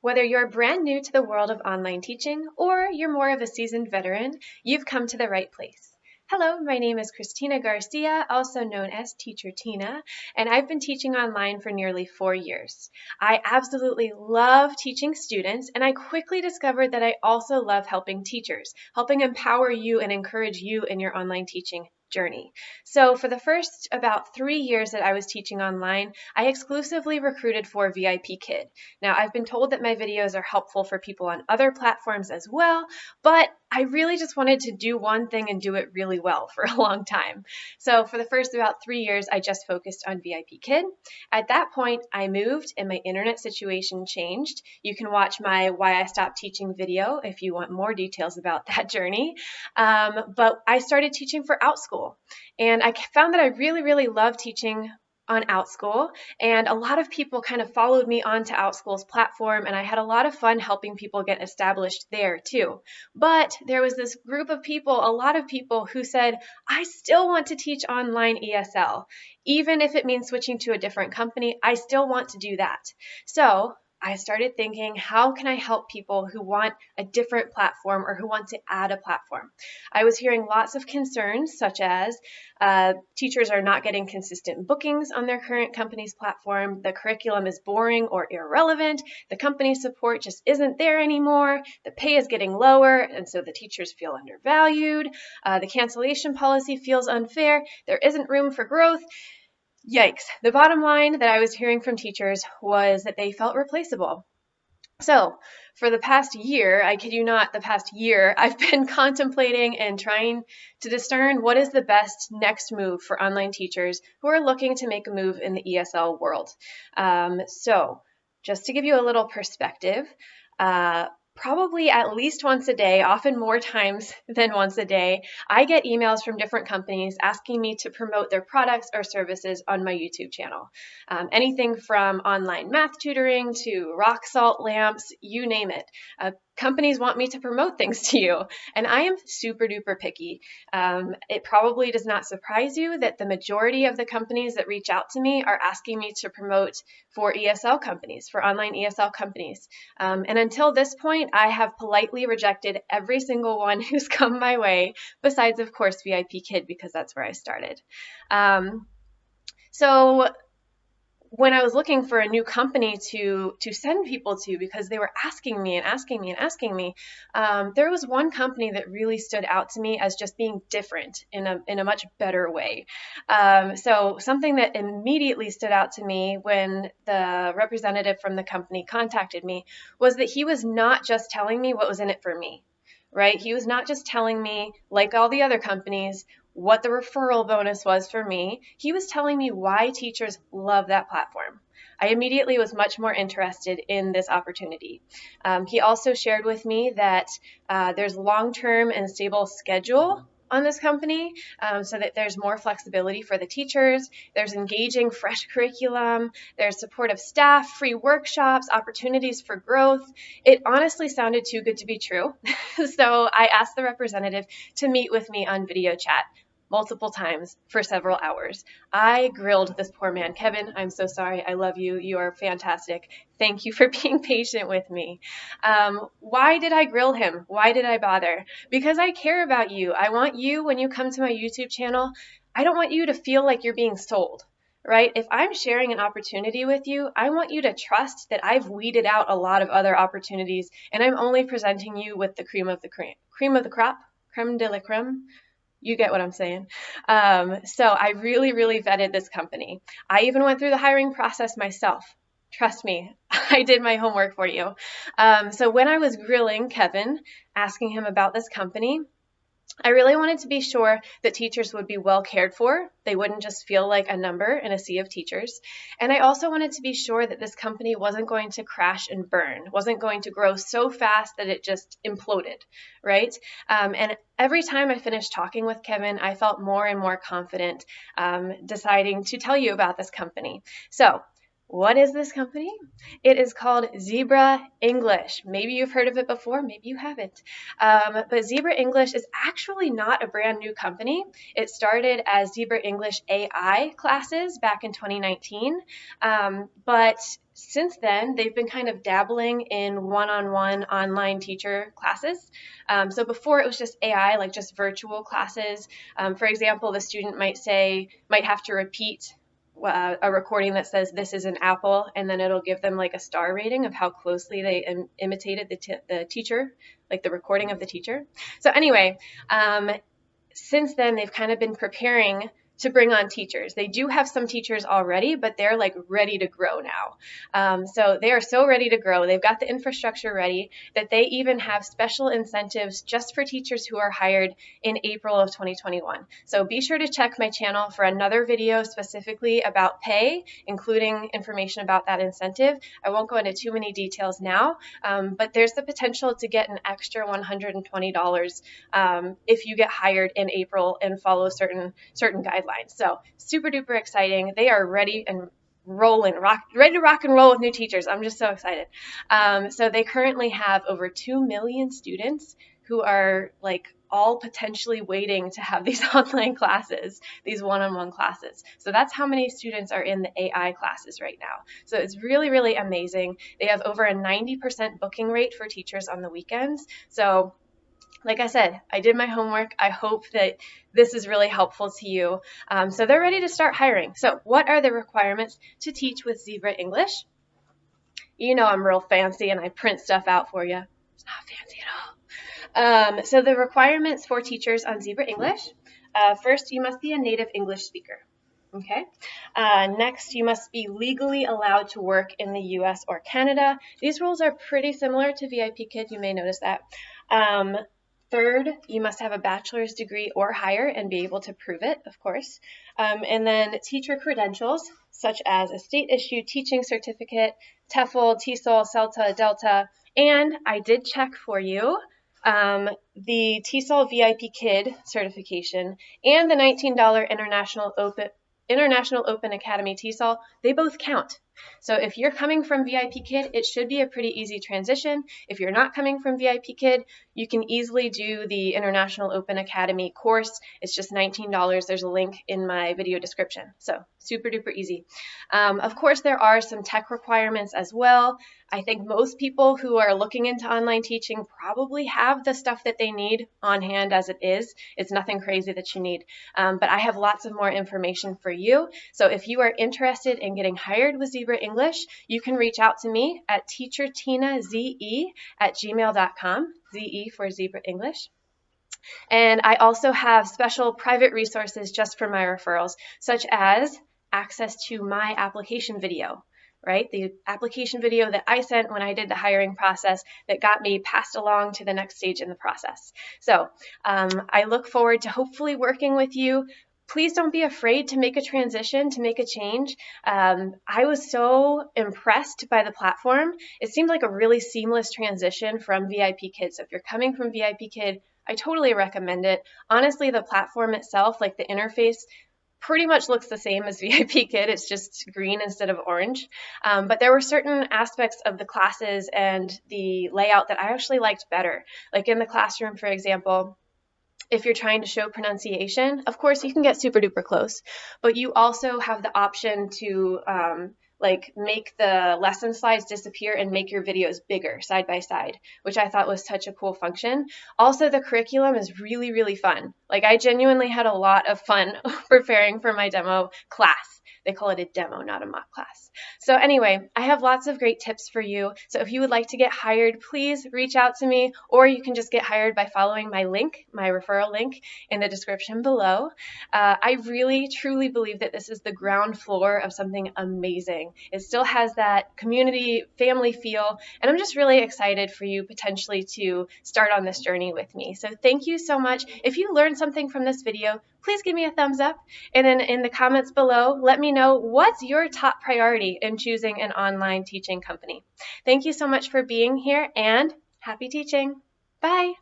Whether you're brand new to the world of online teaching or you're more of a seasoned veteran, you've come to the right place. Hello, my name is Kristina Garcia, also known as Teacher Tina, and I've been teaching online for nearly 4 years. I absolutely love teaching students, and I quickly discovered that I also love helping teachers, helping empower you and encourage you in your online teaching journey. So for the first about 3 years that I was teaching online, I exclusively recruited for VIP Kid. Now, I've been told that my videos are helpful for people on other platforms as well, but I really just wanted to do one thing and do it really well for a long time. So for the first about 3 years, I just focused on VIP Kid. At that point, I moved and my internet situation changed. You can watch my Why I Stopped Teaching video if you want more details about that journey. But I started teaching for OutSchool, and I found that I really love teaching on OutSchool, and a lot of people kind of followed me onto OutSchool's platform, and I had a lot of fun helping people get established there too. But there was this group of people, a lot of people who said, I still want to teach online ESL. Even if it means switching to a different company, I still want to do that. So I started thinking, how can I help people who want a different platform or who want to add a platform? I was hearing lots of concerns, such as teachers are not getting consistent bookings on their current company's platform, the curriculum is boring or irrelevant, the company support just isn't there anymore, the pay is getting lower, and so the teachers feel undervalued, the cancellation policy feels unfair, there isn't room for growth. Yikes. The bottom line that I was hearing from teachers was that they felt replaceable. So for the past year, I kid you not, the past year, I've been contemplating and trying to discern what is the best next move for online teachers who are looking to make a move in the ESL world. So just to give you a little perspective, probably at least once a day, often more times than once a day, I get emails from different companies asking me to promote their products or services on my YouTube channel. Anything from online math tutoring to rock salt lamps, you name it. Companies want me to promote things to you, and I am super duper picky. It probably does not surprise you that the majority of the companies that reach out to me are asking me to promote for ESL companies, for online ESL companies. And until this point, I have politely rejected every single one who's come my way, besides, of course, VIP Kid, because that's where I started. So when I was looking for a new company to send people to, because they were asking me, there was one company that really stood out to me as just being different in a much better way. So something that immediately stood out to me when the representative from the company contacted me was that he was not just telling me what was in it for me, right? He was not just telling me, like all the other companies, what the referral bonus was for me. He was telling me why teachers love that platform. I immediately was much more interested in this opportunity. He also shared with me that there's long-term and stable schedule on this company, so that there's more flexibility for the teachers, there's engaging fresh curriculum, there's supportive staff, free workshops, opportunities for growth. It honestly sounded too good to be true. So I asked the representative to meet with me on video chat multiple times for several hours. I grilled this poor man. Kevin, I'm so sorry. I love you. You are fantastic. Thank you for being patient with me. Why did I grill him? Why did I bother? Because I care about you. I want you, when you come to my YouTube channel, I don't want you to feel like you're being sold, right? If I'm sharing an opportunity with you, I want you to trust that I've weeded out a lot of other opportunities and I'm only presenting you with the cream of the crop, creme de la creme. You get what I'm saying. So I really vetted this company. I even went through the hiring process myself. Trust me, I did my homework for you. So when I was grilling Kevin, asking him about this company, I really wanted to be sure that teachers would be well cared for. They wouldn't just feel like a number in a sea of teachers. And I also wanted to be sure that this company wasn't going to crash and burn, wasn't going to grow so fast that it just imploded, right? And every time I finished talking with Kevin, I felt more and more confident deciding to tell you about this company. So what is this company? It is called Zebra English. Maybe you've heard of it before, maybe you haven't. But Zebra English is actually not a brand new company. It started as Zebra English AI classes back in 2019, but since then, they've been kind of dabbling in one-on-one online teacher classes. So before it was just AI, like just virtual classes. For example, the student might have to repeat a recording that says this is an apple, and then it'll give them like a star rating of how closely they imitated the teacher, like the recording of the teacher. So anyway, since then, they've kind of been preparing to bring on teachers. They do have some teachers already, but they're like ready to grow now. So they are so ready to grow. They've got the infrastructure ready that they even have special incentives just for teachers who are hired in April of 2021. So be sure to check my channel for another video specifically about pay, including information about that incentive. I won't go into too many details now, but there's the potential to get an extra $120 if you get hired in April and follow certain guidelines. So super duper exciting. They are ready and ready to rock and roll with new teachers. I'm just so excited. So they currently have over 2 million students who are like all potentially waiting to have these online classes, these one-on-one classes. So that's how many students are in the AI classes right now. So it's really, really amazing. They have over a 90% booking rate for teachers on the weekends. So like I said, I did my homework. I hope that this is really helpful to you. So they're ready to start hiring. So what are the requirements to teach with Zebra English? You know I'm real fancy and I print stuff out for you. It's not fancy at all. So the requirements for teachers on Zebra English. First, you must be a native English speaker. Okay. Next, you must be legally allowed to work in the US or Canada. These rules are pretty similar to VIP Kid. You may notice that. Third, you must have a bachelor's degree or higher and be able to prove it, of course. And then teacher credentials, such as a state-issued teaching certificate, TEFL, TESOL, CELTA, DELTA, and I did check for you the TESOL VIP Kid certification and the $19 International Open Academy TESOL, they both count. So if you're coming from VIP Kid, it should be a pretty easy transition. If you're not coming from VIP Kid, you can easily do the International Open Academy course. It's just $19. There's a link in my video description. So super duper easy. Of course, there are some tech requirements as well. I think most people who are looking into online teaching probably have the stuff that they need on hand as it is. It's nothing crazy that you need. But I have lots of more information for you. So if you are interested in getting hired with Zebra English, you can reach out to me at teachertinaze@gmail.com, ZE for Zebra English. And I also have special private resources just for my referrals, such as access to my application video, right? The application video that I sent when I did the hiring process that got me passed along to the next stage in the process. So I look forward to hopefully working with you. Please don't be afraid to make a transition, to make a change. I was so impressed by the platform. It seemed like a really seamless transition from VIP Kid. So if you're coming from VIP Kid, I totally recommend it. Honestly, the platform itself, like the interface, pretty much looks the same as VIP Kid. It's just green instead of orange. But there were certain aspects of the classes and the layout that I actually liked better. Like in the classroom, for example, if you're trying to show pronunciation, of course, you can get super duper close, but you also have the option to like make the lesson slides disappear and make your videos bigger side by side, which I thought was such a cool function. Also, the curriculum is really, really fun. Like I genuinely had a lot of fun preparing for my demo class. They call it a demo, not a mock class. So anyway, I have lots of great tips for you. So if you would like to get hired, please reach out to me, or you can just get hired by following my link, my referral link in the description below. I really, truly believe that this is the ground floor of something amazing. It still has that community, family feel, and I'm just really excited for you potentially to start on this journey with me. So thank you so much. If you learned something from this video, please give me a thumbs up, and then in the comments below, let me know what's your top priority in choosing an online teaching company. Thank you so much for being here, and happy teaching. Bye.